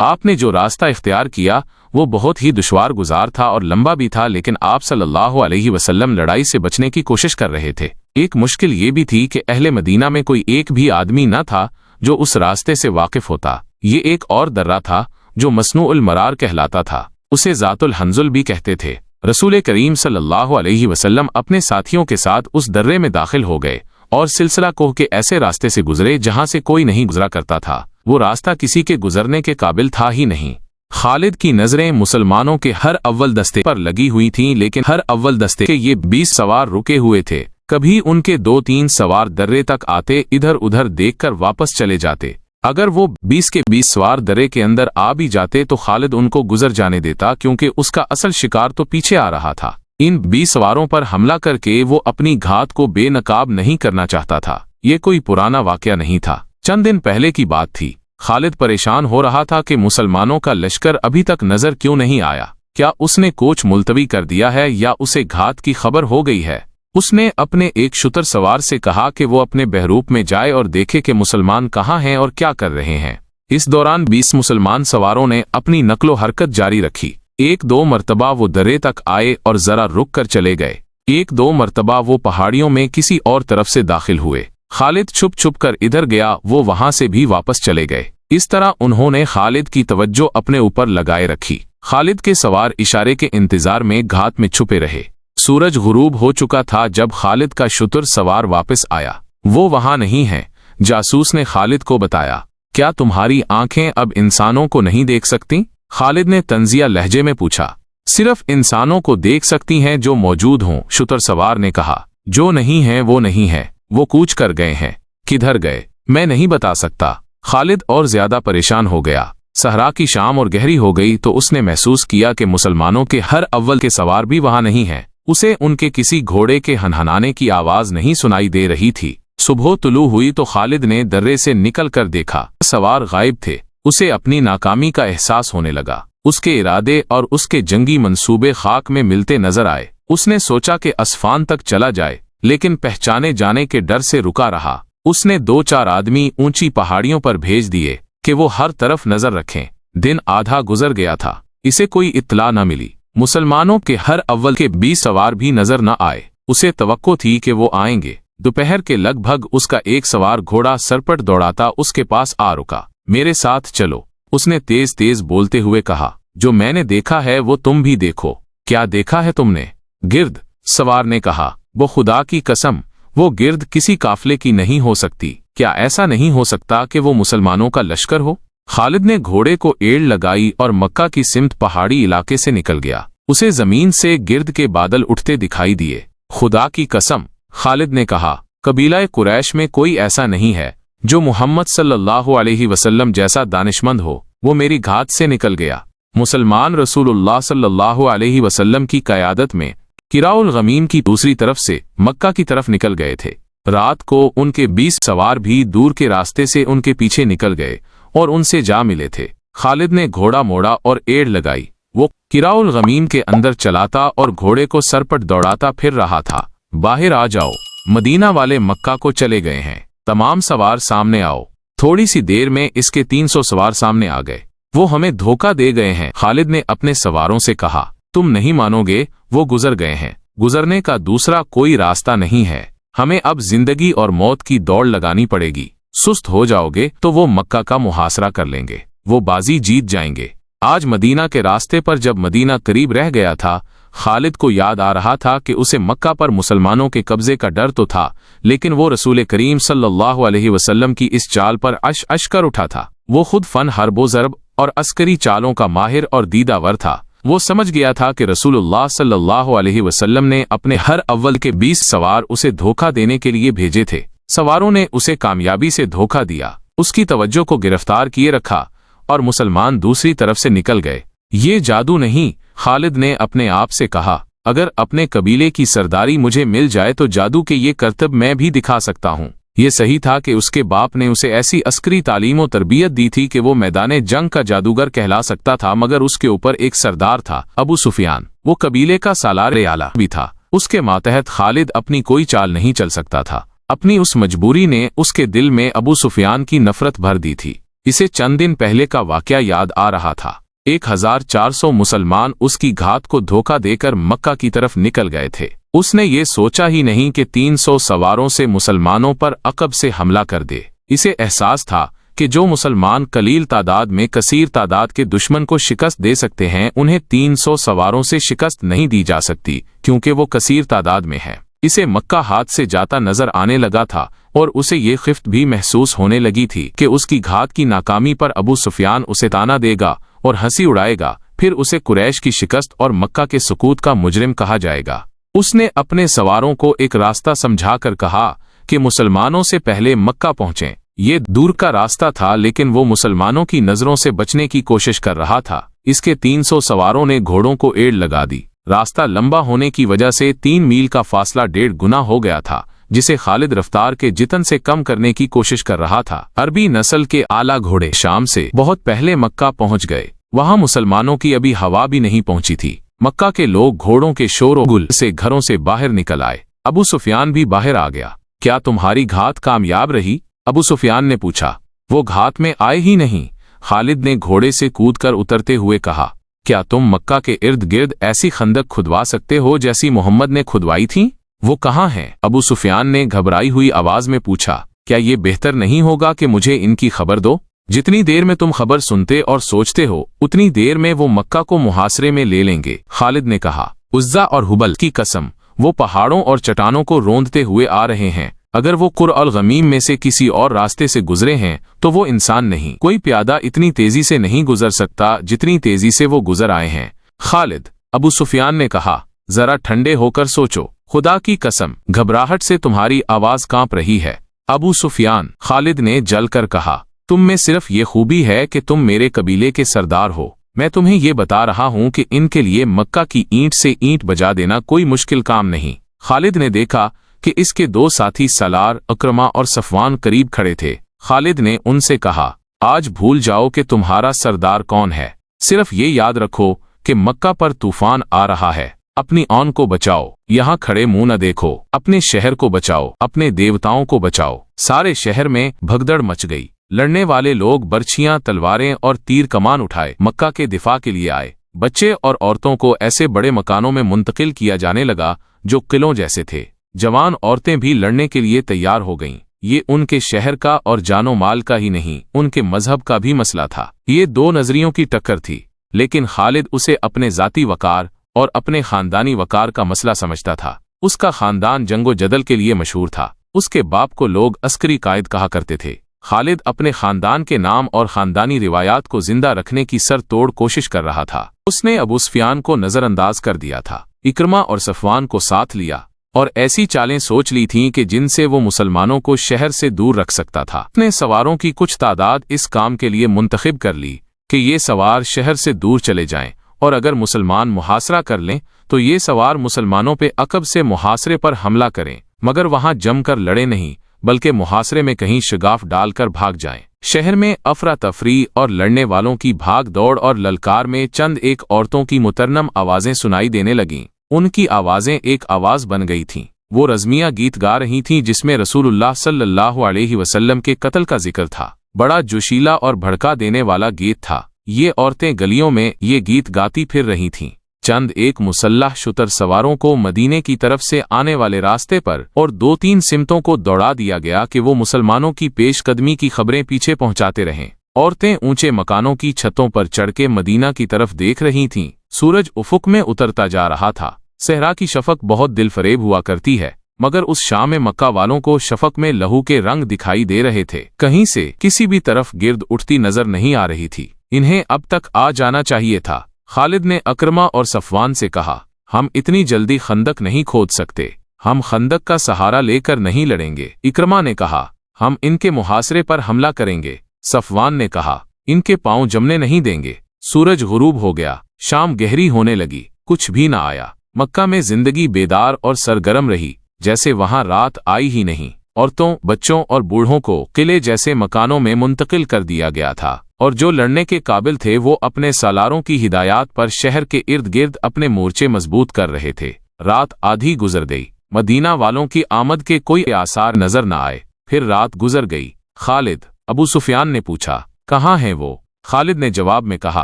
आपने जो रास्ता इख्तियार किया वो बहुत ही दुश्वार गुजार था और लंबा भी था, लेकिन आप सल्लल्लाहु अलैहि वसल्लम लड़ाई से बचने की कोशिश कर रहे थे। एक मुश्किल ये भी थी कि अहले मदीना में कोई एक भी आदमी न था जो उस रास्ते से वाकिफ होता। ये एक और दर्रा था जो मसनूउल मरार कहलाता था, उसे ज़ातुल हंजुल भी कहते थे। रसूल करीम सल्लल्लाहु अलैहि वसल्लम अपने साथियों के साथ उस दर्रे में दाखिल हो गए और सिलसिला कोह के ऐसे रास्ते से गुजरे जहां से कोई नहीं गुजरा करता था। वो रास्ता किसी के गुजरने के काबिल था ही नहीं। खालिद की नजरें मुसलमानों के हर अव्वल दस्ते पर लगी हुई थीं, लेकिन हर अव्वल दस्ते के ये 20 सवार रुके हुए थे। कभी उनके 2-3 सवार दर्रे तक आते, इधर उधर देखकर वापस चले जाते। अगर वो 20 के 20 सवार दर्रे के अंदर आ भी जाते तो खालिद उनको गुजर जाने देता, क्योंकि उसका असल शिकार तो पीछे आ रहा था। इन 20 सवारों पर हमला करके वो अपनी घात को बेनकाब नहीं करना चाहता था। ये कोई पुराना वाकया नहीं था, चंद दिन पहले की बात थी। खालिद परेशान हो रहा था कि मुसलमानों का लश्कर अभी तक नजर क्यों नहीं आया। क्या उसने कोच मुलतवी कर दिया है या उसे घात की खबर हो गई है? उसने अपने एक शुतर सवार से कहा कि वो अपने बहरूप में जाए और देखे कि मुसलमान कहाँ हैं और क्या कर रहे हैं। इस दौरान 20 मुसलमान सवारों ने अपनी नकलो हरकत जारी रखी। 1-2 मरतबा वो दर्रे तक आए और जरा रुक कर चले गए। 1-2 मरतबा वो पहाड़ियों में किसी और तरफ से दाखिल हुए। खालिद छुप छुप कर इधर गया, वो वहां से भी वापस चले गए। इस तरह उन्होंने खालिद की तवज्जो अपने ऊपर लगाए रखी। खालिद के सवार इशारे के इंतजार में घात में छुपे रहे। सूरज गुरूब हो चुका था जब खालिद का शुतर सवार वापस आया। वो वहां नहीं है। जासूस ने खालिद को बताया, क्या तुम्हारी आंखें अब इंसानों को नहीं देख सकती? खालिद ने तंजिया लहजे में पूछा। सिर्फ इंसानों को देख सकती हैं जो मौजूद हों, शुतर सवार ने कहा। जो नहीं है वो नहीं है, वो कूच कर गए हैं। किधर गए? मैं नहीं बता सकता। खालिद और ज्यादा परेशान हो गया। सहरा की शाम और गहरी हो गई तो उसने महसूस किया कि मुसलमानों के हर अव्वल के सवार भी वहां नहीं हैं। उसे उनके किसी घोड़े के हनहनाने की आवाज नहीं सुनाई दे रही थी। सुबह तुलू हुई तो खालिद ने दर्रे से निकल कर देखा, सवार गायब थे। उसे अपनी नाकामी का एहसास होने लगा। उसके इरादे और उसके जंगी मंसूबे खाक में मिलते नजर आए। उसने सोचा कि अस्फान तक चला जाए, लेकिन पहचाने जाने के डर से रुका रहा। उसने 2-4 आदमी ऊंची पहाड़ियों पर भेज दिए कि वो हर तरफ नजर रखें। दिन आधा गुजर गया था, इसे कोई इत्तला न मिली। मुसलमानों के हर अव्वल के 20 सवार भी नजर न आए। उसे तवक्को थी कि वो आएंगे। दोपहर के लगभग उसका एक सवार घोड़ा सरपट दौड़ाता उसके पास आ रुका। मेरे साथ चलो, उसने तेज तेज बोलते हुए कहा। जो मैंने देखा है वो तुम भी देखो। क्या देखा है तुमने? गिर्द, सवार ने कहा। वो खुदा की कसम, वो गिर्द किसी काफले की नहीं हो सकती। क्या ऐसा नहीं हो सकता कि वो मुसलमानों का लश्कर हो? खालिद ने घोड़े को एड़ लगाई और मक्का की सिमत पहाड़ी इलाके से निकल गया। उसे जमीन से गिर्द के बादल उठते दिखाई दिए। खुदा की कसम, खालिद ने कहा, कबीला कुरैश में कोई ऐसा नहीं है जो मुहम्मद सल्लल्लाहु अलैहि वसल्लम जैसा दानिशमंद हो। वो मेरी घात से निकल गया। मुसलमान रसूलुल्लाह सल्लल्लाहु अलैहि वसल्लम की क़यादत में किराउल गमीम की दूसरी तरफ से मक्का की तरफ निकल गए थे। रात को उनके 20 सवार भी दूर के रास्ते से उनके पीछे निकल गए और उनसे जा मिले थे। खालिद ने घोड़ा मोड़ा और एड़ लगाई। वो किराउल गमीम के अंदर चलाता और घोड़े को सरपट दौड़ाता फिर रहा था। बाहर आ जाओ, मदीना वाले मक्का को चले गए हैं। तमाम सवार सामने आओ। थोड़ी सी देर में इसके 300 सवार सामने आ गए। वो हमें धोखा दे गए हैं, खालिद ने अपने सवारों से कहा। तुम नहीं मानोगे, वो गुजर गए हैं। गुजरने का दूसरा कोई रास्ता नहीं है। हमें अब जिंदगी और मौत की दौड़ लगानी पड़ेगी। सुस्त हो जाओगे तो वो मक्का का मुहासरा कर लेंगे, वो बाजी जीत जाएंगे। आज मदीना के रास्ते पर जब मदीना करीब रह गया था, खालिद को याद आ रहा था कि उसे मक्का पर मुसलमानों के कब्जे का डर तो था, लेकिन वो रसूल करीम सल्लल्लाहु अलैहि वसल्लम की इस चाल पर अश कर उठा था। वो खुद फन हरबो ज़रब और अस्करी चालों का माहिर और दीदावर था। वो समझ गया था कि रसूलुल्लाह सल्लल्लाहु अलैहि वसल्लम ने अपने हर अव्वल के 20 सवार उसे धोखा देने के लिए भेजे थे। सवारों ने उसे कामयाबी से धोखा दिया, उसकी तवज्जो को गिरफ्तार किए रखा और मुसलमान दूसरी तरफ से निकल गए। ये जादू नहीं, खालिद ने अपने आप से कहा। अगर अपने कबीले की सरदारी मुझे मिल जाए तो जादू के ये करतब मैं भी दिखा सकता हूँ। ये सही था कि उसके बाप ने उसे ऐसी अस्करी तालीम और तरबियत दी थी कि वो मैदाने जंग का जादूगर कहला सकता था, मगर उसके ऊपर एक सरदार था, अबू सुफियान। वो कबीले का सालार आला भी था। उसके मातहत खालिद अपनी कोई चाल नहीं चल सकता था। अपनी उस मजबूरी ने उसके दिल में अबू सुफियान की नफरत भर दी थी। इसे चंद दिन पहले का वाकया याद आ रहा था। 1400 मुसलमान उसकी घात को धोखा देकर मक्का की तरफ निकल गए थे। उसने ये सोचा ही नहीं कि 300 सवारों से मुसलमानों पर अकब से हमला कर दे। इसे एहसास था कि जो मुसलमान कलील तादाद में कसीर तादाद के दुश्मन को शिकस्त दे सकते हैं, उन्हें 300 सवारों से शिकस्त नहीं दी जा सकती, क्योंकि वो कसीर तादाद में है। इसे मक्का हाथ से जाता नजर आने लगा था और उसे ये खिफ्त भी महसूस होने लगी थी कि उसकी घात की नाकामी पर अबू सुफियान उसे ताना देगा और हंसी उड़ाएगा, फिर उसे कुरैश की शिकस्त और मक्का के सुकूत का मुजरिम कहा जाएगा। उसने अपने सवारों को एक रास्ता समझाकर कहा कि मुसलमानों से पहले मक्का पहुंचें। ये दूर का रास्ता था, लेकिन वो मुसलमानों की नजरों से बचने की कोशिश कर रहा था। इसके 300 सवारों ने घोड़ों को एड़ लगा दी। रास्ता लंबा होने की वजह से 3 मील का फासला 1.5 गुना हो गया था, जिसे खालिद रफ्तार के जितन से कम करने की कोशिश कर रहा था। अरबी नस्ल के आला घोड़े शाम से बहुत पहले मक्का पहुंच गए। वहां मुसलमानों की अभी हवा भी नहीं पहुंची थी। मक्का के लोग घोड़ों के शोर-ओ-गुल से घरों से बाहर निकल आए। अबू सुफियान भी बाहर आ गया। क्या तुम्हारी घात कामयाब रही? अबू सुफियान ने पूछा। वो घात में आए ही नहीं, खालिद ने घोड़े से कूदकर उतरते हुए कहा। क्या तुम मक्का के इर्द गिर्द ऐसी खंदक खुदवा सकते हो जैसी मोहम्मद ने खुदवाई थी? वो कहाँ हैं? अबू सुफियान ने घबराई हुई आवाज में पूछा। क्या ये बेहतर नहीं होगा कि मुझे इनकी खबर दो? जितनी देर में तुम खबर सुनते और सोचते हो, उतनी देर में वो मक्का को मुहासरे में ले लेंगे, खालिद ने कहा। उज्जा और हुबल की कसम, वो पहाड़ों और चट्टानों को रोंदते हुए आ रहे हैं। अगर वो कुर अल गमीम में से किसी और रास्ते से गुजरे हैं तो वो इंसान नहीं। कोई प्यादा इतनी तेजी से नहीं गुजर सकता जितनी तेजी से वो गुजर आए हैं। खालिद, अबू सुफियान ने कहा, जरा ठंडे होकर सोचो। खुदा की कसम, घबराहट से तुम्हारी आवाज कांप रही है। अबू सुफियान, खालिद ने जलकर कहा, तुम में सिर्फ ये खूबी है कि तुम मेरे कबीले के सरदार हो। मैं तुम्हें ये बता रहा हूं कि इनके लिए मक्का की ईंट से ईंट बजा देना कोई मुश्किल काम नहीं। खालिद ने देखा कि इसके 2 साथी सलार, अक्रमा और सफवान करीब खड़े थे। खालिद ने उनसे कहा, आज भूल जाओ कि तुम्हारा सरदार कौन है। सिर्फ ये याद रखो कि मक्का पर तूफान आ रहा है। अपनी आन को बचाओ, यहाँ खड़े मुंह न देखो। अपने शहर को बचाओ, अपने देवताओं को बचाओ। सारे शहर में भगदड़ मच गई। लड़ने वाले लोग बर्छियां, तलवारें और तीर कमान उठाए मक्का के दिफा के लिए आए। बच्चे और औरतों को ऐसे बड़े मकानों में मुंतकिल किया जाने लगा जो किलों जैसे थे। जवान औरतें भी लड़ने के लिए तैयार हो गईं। ये उनके शहर का और जानो माल का ही नहीं, उनके मजहब का भी मसला था। ये 2 नजरियों की टक्कर थी, लेकिन खालिद उसे अपने जाती वकार और अपने खानदानी वकार का मसला समझता था। उसका खानदान जंगो जदल के लिए मशहूर था। उसके बाप को लोग अस्करी कायद कहा करते थे। खालिद अपने खानदान के नाम और खानदानी रिवायात को जिंदा रखने की सर तोड़ कोशिश कर रहा था। उसने अबू सुफियान को नजरअंदाज कर दिया था, इकरमा और सफवान को साथ लिया और ऐसी चालें सोच ली थीं कि जिनसे वो मुसलमानों को शहर से दूर रख सकता था। अपने सवारों की कुछ तादाद इस काम के लिए मुंतखब कर ली कि ये सवार शहर से दूर चले जाएं, और अगर मुसलमान मुहासरा कर लें तो ये सवार मुसलमानों पे अकब से मुहासरे पर हमला करें, मगर वहां जमकर लड़े नहीं, बल्कि मुहासरे में कहीं शिगाफ डालकर भाग जाएं। शहर में अफरा तफरी और लड़ने वालों की भाग दौड़ और ललकार में चंद एक औरतों की मुतरन्नम आवाजें सुनाई देने लगीं। उनकी आवाजें एक आवाज बन गई थीं। वो रज़मिया गीत गा रही थीं जिसमें रसूलुल्लाह सल्लल्लाहु अलैहि वसल्लम के कत्ल का जिक्र था। बड़ा जोशीला और भड़का देने वाला गीत था। ये औरतें गलियों में ये गीत गाती फिर रही थीं। चंद एक मुसल्लह शुतर सवारों को मदीने की तरफ से आने वाले रास्ते पर और 2-3 सिमतों को दौड़ा दिया गया कि वो मुसलमानों की पेशकदमी की खबरें पीछे पहुंचाते रहें। औरतें ऊंचे मकानों की छतों पर चढ़ के मदीना की तरफ देख रही थीं। सूरज उफुक में उतरता जा रहा था। सहरा की शफक बहुत दिलफरेब हुआ करती है, मगर उस शाम में मक्का वालों को शफक में लहू के रंग दिखाई दे रहे थे। कहीं से किसी भी तरफ गिर्द उठती नजर नहीं आ रही थी। इन्हें अब तक आ जाना चाहिए था। खालिद ने अक्रमा और सफवान से कहा, हम इतनी जल्दी खंदक नहीं खोद सकते। हम खंदक का सहारा लेकर नहीं लड़ेंगे। इक्रमा ने कहा, हम इनके मुहासरे पर हमला करेंगे। सफवान ने कहा, इनके पांव जमने नहीं देंगे। सूरज गुरूब हो गया। शाम गहरी होने लगी। कुछ भी न आया। मक्का में जिंदगी बेदार और सरगर्म रही, जैसे वहां रात आई ही नहीं। औरतों, बच्चों और बूढ़ों को किले जैसे मकानों में मुंतकिल कर दिया गया था, और जो लड़ने के काबिल थे वो अपने सालारों की हिदायत पर शहर के इर्द गिर्द अपने मोर्चे मजबूत कर रहे थे। रात आधी गुजर गई। मदीना वालों की आमद के कोई आसार नजर न आए। फिर रात गुजर गई। खालिद, अबू सुफियान ने पूछा, कहाँ हैं वो? खालिद ने जवाब में कहा,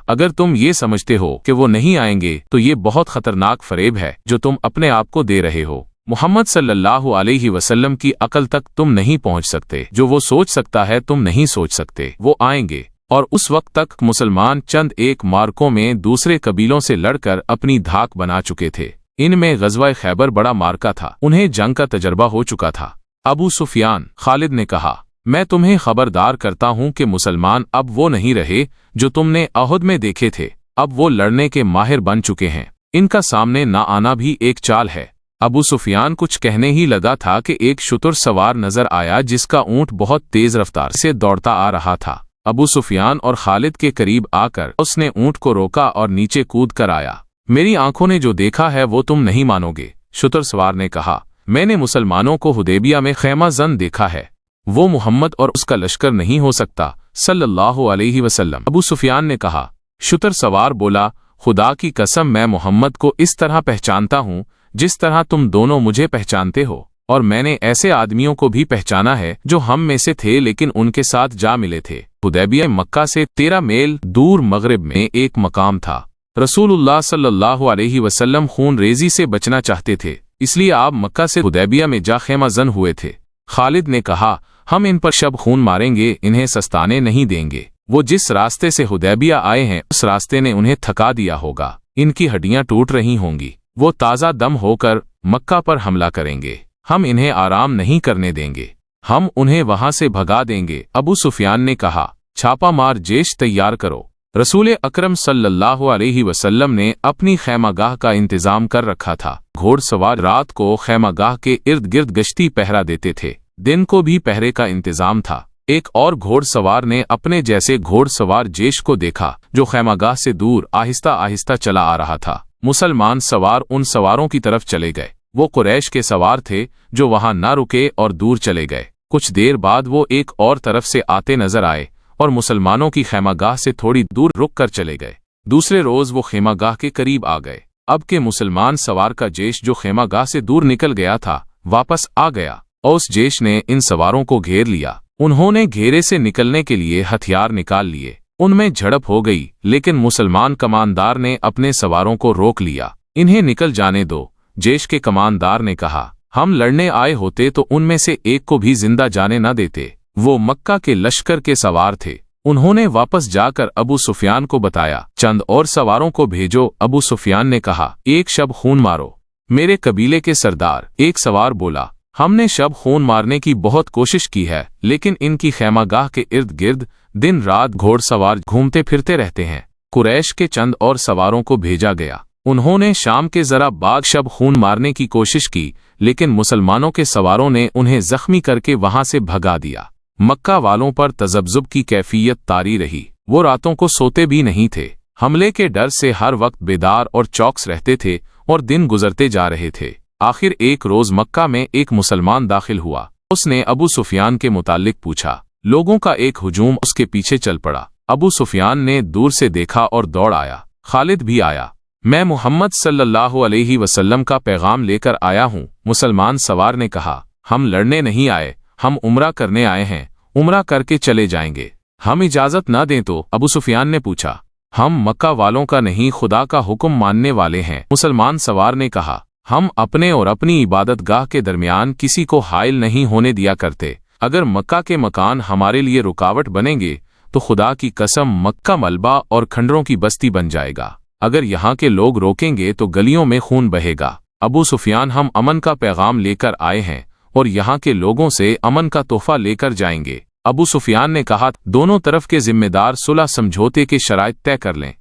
अगर तुम ये समझते हो कि वो नहीं आएंगे तो ये बहुत खतरनाक फरेब है जो तुम अपने आप को दे रहे हो। मोहम्मद सल्लल्लाहु अलैहि वसल्लम की अकल तक तुम नहीं पहुंच सकते। जो वो सोच सकता है तुम नहीं सोच सकते। वो आएंगे और उस वक्त तक मुसलमान चंद एक मार्कों में दूसरे कबीलों से लड़कर अपनी धाक बना चुके थे। इनमें ग़ज़वा खैबर बड़ा मार्का था, उन्हें जंग का तजर्बा हो चुका था। अबू सुफियान, खालिद ने कहा, मैं तुम्हें खबरदार करता हूं कि मुसलमान अब वो नहीं रहे जो तुमने अहद में देखे थे। अब वो लड़ने के माहिर बन चुके हैं। इनका सामने ना आना भी एक चाल है। अबू सुफियान कुछ कहने ही लगा था कि एक शुतुर सवार नजर आया जिसका ऊंट बहुत तेज रफ्तार से दौड़ता आ रहा था। अबू सुफियान और खालिद के करीब आकर उसने ऊंट को रोका और नीचे कूद कर आया। मेरी आंखों ने जो देखा है वो तुम नहीं मानोगे। शुतुर सवार ने कहा, मैंने मुसलमानों को हुदैबिया में खैमा जन देखा है। वो मुहम्मद और उसका लश्कर नहीं हो सकता सल्लल्लाहु अलैहि वसल्लम। अबू सुफियान ने कहा। शुतर सवार बोला, खुदा की कसम, मैं मोहम्मद को इस तरह पहचानता हूँ जिस तरह तुम दोनों मुझे पहचानते हो, और मैंने ऐसे आदमियों को भी पहचाना है जो हम में से थे लेकिन उनके साथ जा मिले थे। हुदैबिया मक्का से 13 मील दूर मगरिब में एक मकाम था। रसूलुल्लाह सल्लल्लाहु अलैहि वसल्लम खून रेजी से बचना चाहते थे, इसलिए आप मक्का से हुदैबिया में जा खैमा जन हुए थे। खालिद ने कहा, हम इन पर शब खून मारेंगे, इन्हें सस्ताने नहीं देंगे। वो जिस रास्ते से हुदैबिया आए हैं उस रास्ते ने उन्हें थका दिया होगा। इनकी हड्डियां टूट रही होंगी। वो ताज़ा दम होकर मक्का पर हमला करेंगे। हम इन्हें आराम नहीं करने देंगे। हम उन्हें वहां से भगा देंगे। अबू सुफियान ने कहा, छापा मार जेश तैयार करो। रसूल अकरम सल्लल्लाहु अलैहि वसल्लम ने अपनी खैमागाह का इंतजाम कर रखा था। घोड़सवार रात को खैमागाह के इर्द गिर्द गश्ती पहरा देते थे। दिन को भी पहरे का इंतजाम था। एक और घोड़सवार ने अपने जैसे घोड़सवार जेश को देखा जो खैमागाह से दूर आहिस्ता आहिस्ता चला आ रहा था। मुसलमान सवार उन सवारों की तरफ चले गए। वो कुरैश के सवार थे जो वहां न रुके और दूर चले गए। कुछ देर बाद वो एक और तरफ से आते नजर आए और मुसलमानों की खैमागाह से थोड़ी दूर रुक कर चले गए। दूसरे रोज वो खैमागाह के करीब आ गए। अब के मुसलमान सवार का जेश जो खैमागाह से दूर निकल गया था वापस आ गया और उस जेश ने इन सवारों को घेर लिया। उन्होंने घेरे से निकलने के लिए हथियार निकाल लिए। उनमें झड़प हो गई, लेकिन मुसलमान कमानदार ने अपने सवारों को रोक लिया। इन्हें निकल जाने दो। जेश के कमानदार ने कहा, हम लड़ने आए होते तो उनमें से एक को भी जिंदा जाने न देते। वो मक्का के लश्कर के सवार थे। उन्होंने वापस जाकर अबू सुफियान को बताया, चंद और सवारों को भेजो। अबू सुफियान ने कहा, एक शब खून मारो। मेरे कबीले के सरदार, एक सवार बोला, हमने शब खून मारने की बहुत कोशिश की है, लेकिन इनकी खैमागाह के इर्द गिर्द दिन रात घोड़सवार घूमते फिरते रहते हैं। कुरैश के चंद और सवारों को भेजा गया। उन्होंने शाम के जरा बाग शब खून मारने की कोशिश की, लेकिन मुसलमानों के सवारों ने उन्हें जख्मी करके वहां से भगा दिया। मक्का वालों पर तजब्जुब की कैफियत तारी रही। वो रातों को सोते भी नहीं थे। हमले के डर से हर वक्त बेदार और चौकस रहते थे और दिन गुजरते जा रहे थे। आखिर एक रोज मक्का में एक मुसलमान दाखिल हुआ। उसने अबू सुफियान के मुतालिक पूछा। लोगों का एक हुजूम उसके पीछे चल पड़ा। अबू सुफियान ने दूर से देखा और दौड़ आया। खालिद भी आया। मैं मोहम्मद सल्लल्लाहु अलैहि वसल्लम का पैगाम लेकर आया हूँ। मुसलमान सवार ने कहा, हम लड़ने नहीं आए, हम उम्रा करने आए हैं। उम्रा करके चले जाएंगे। हम इजाजत न दें तो? अबू सुफियान ने पूछा। हम मक्का वालों का नहीं, खुदा का हुक्म मानने वाले हैं। मुसलमान सवार ने कहा, हम अपने और अपनी इबादत गाह के दरमियान किसी को हाइल नहीं होने दिया करते। अगर मक्का के मकान हमारे लिए रुकावट बनेंगे तो खुदा की कसम मक्का मलबा और खंडरों की बस्ती बन जाएगा। अगर यहाँ के लोग रोकेंगे तो गलियों में खून बहेगा। अबू सुफियान, हम अमन का पैगाम लेकर आए हैं और यहाँ के लोगों से अमन का तोहफा लेकर जाएंगे। अबू सुफियान ने कहा, दोनों तरफ के जिम्मेदार सुलह समझौते के शराइत तय कर लें।